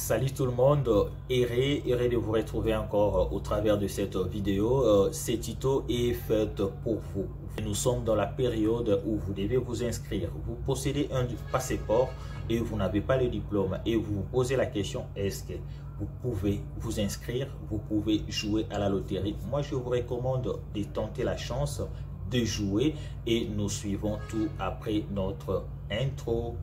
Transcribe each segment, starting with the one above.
Salut tout le monde, heureux de vous retrouver encore au travers de cette vidéo. Cette tuto est faite pour vous. Nous sommes dans la période où vous devez vous inscrire. Vous possédez un passeport et vous n'avez pas le diplôme et vous vous posez la question, est-ce que vous pouvez vous inscrire, vous pouvez jouer à la loterie? Moi, je vous recommande de tenter la chance de jouer et nous suivons tout après notre intro.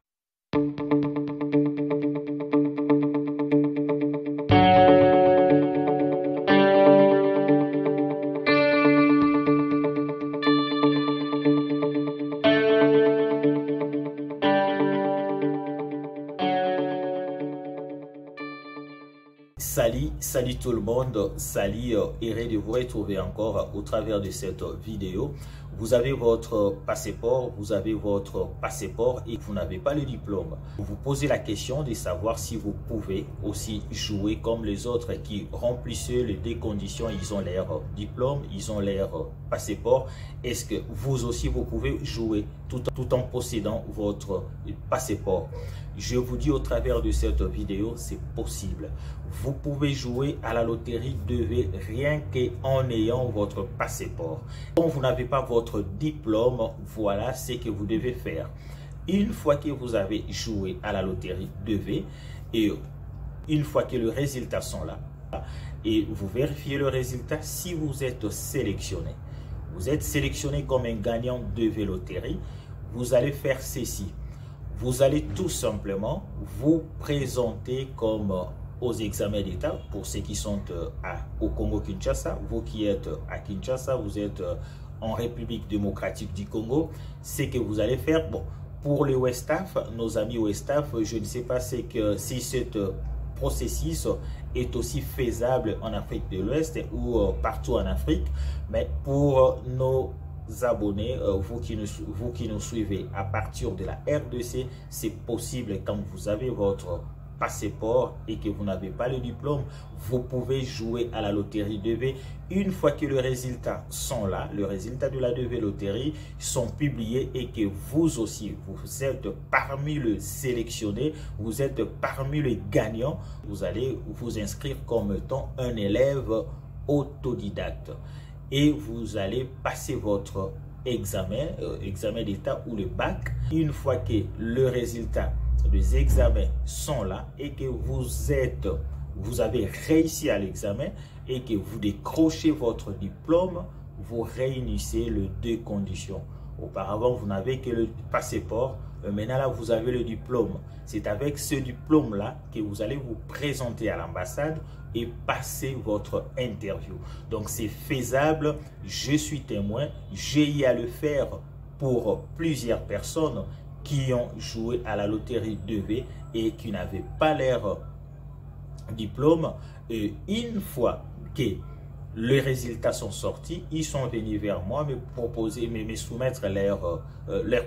Salut tout le monde, salut, heureux de vous retrouver encore au travers de cette vidéo. Vous avez votre passeport et vous n'avez pas le diplôme. Vous vous posez la question de savoir si vous pouvez aussi jouer comme les autres qui remplissent les deux conditions. Ils ont leur diplôme, ils ont leur passeport. Est-ce que vous aussi vous pouvez jouer tout en possédant votre passeport? Je vous dis au travers de cette vidéo, c'est possible. Vous pouvez jouer à la loterie de rien qu'en ayant votre passeport. Quand vous n'avez pas votre diplôme, voilà ce que vous devez faire. Une fois que vous avez joué à la loterie de et une fois que les résultats sont là, et vous vérifiez le résultat, si vous êtes sélectionné, comme un gagnant de loterie, vous allez faire ceci. Vous allez tout simplement vous présenter comme aux examens d'État pour ceux qui sont au Congo-Kinshasa. Vous qui êtes à Kinshasa, vous êtes en République démocratique du Congo. Ce que vous allez faire, bon, pour les Westaf, nos amis Westaf, je ne sais pas si ce processus est aussi faisable en Afrique de l'Ouest ou partout en Afrique, mais pour nos abonnés, vous qui nous suivez à partir de la RDC, c'est possible quand vous avez votre passeport et que vous n'avez pas le diplôme, vous pouvez jouer à la loterie de une fois que les résultats sont là, les résultats de la loterie sont publiés et que vous aussi, vous êtes parmi les sélectionnés, vous êtes parmi les gagnants, vous allez vous inscrire comme étant un élève autodidacte et vous allez passer votre examen d'État ou le bac. Une fois que le résultat des examens sont là et que vous avez réussi à l'examen et que vous décrochez votre diplôme, vous réunissez les deux conditions. Auparavant, vous n'avez que le passeport. Maintenant, là, vous avez le diplôme. C'est avec ce diplôme-là que vous allez vous présenter à l'ambassade et passer votre interview. Donc, c'est faisable. Je suis témoin. J'ai eu à le faire pour plusieurs personnes qui ont joué à la loterie de et qui n'avaient pas leur diplôme. Et une fois que les résultats sont sortis, ils sont venus vers moi me proposer, me soumettre leurs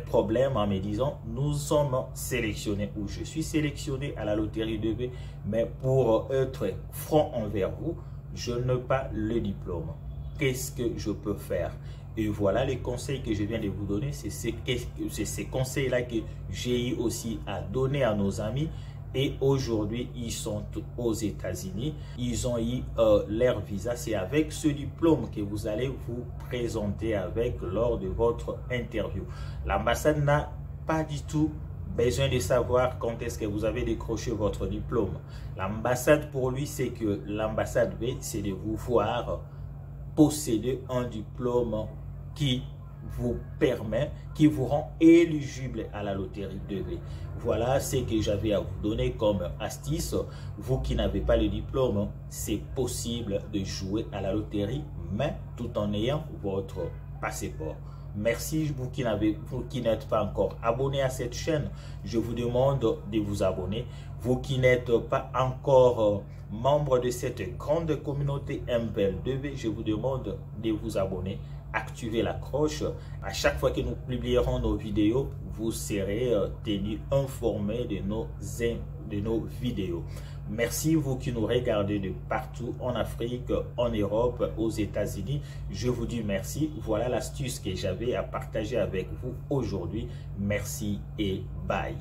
problèmes en me disant nous sommes sélectionnés ou je suis sélectionné à la loterie de mais pour être franc envers vous, je n'ai pas le diplôme. Qu'est-ce que je peux faire? Et voilà les conseils que je viens de vous donner. C'est ces conseils-là que j'ai eu aussi à donner à nos amis. Et aujourd'hui, ils sont aux États-Unis. Ils ont eu leur visa. C'est avec ce diplôme que vous allez vous présenter avec lors de votre interview. L'ambassade n'a pas du tout besoin de savoir quand est-ce que vous avez décroché votre diplôme. L'ambassade, pour lui, c'est que l'ambassade veut, c'est de vous voir posséder un diplôme qui vous permet, qui vous rend éligible à la loterie de Voilà ce que j'avais à vous donner comme astuce. Vous qui n'avez pas le diplôme, c'est possible de jouer à la loterie, mais tout en ayant votre passeport. Merci, vous qui n'êtes pas encore abonné à cette chaîne, je vous demande de vous abonner. Vous qui n'êtes pas encore membre de cette grande communauté MPL2V, je vous demande de vous abonner. Activez la cloche. À chaque fois que nous publierons nos vidéos, vous serez tenu informé de nos vidéos. Merci vous qui nous regardez de partout en Afrique, en Europe, aux États-Unis. Je vous dis merci. Voilà l'astuce que j'avais à partager avec vous aujourd'hui. Merci et bye.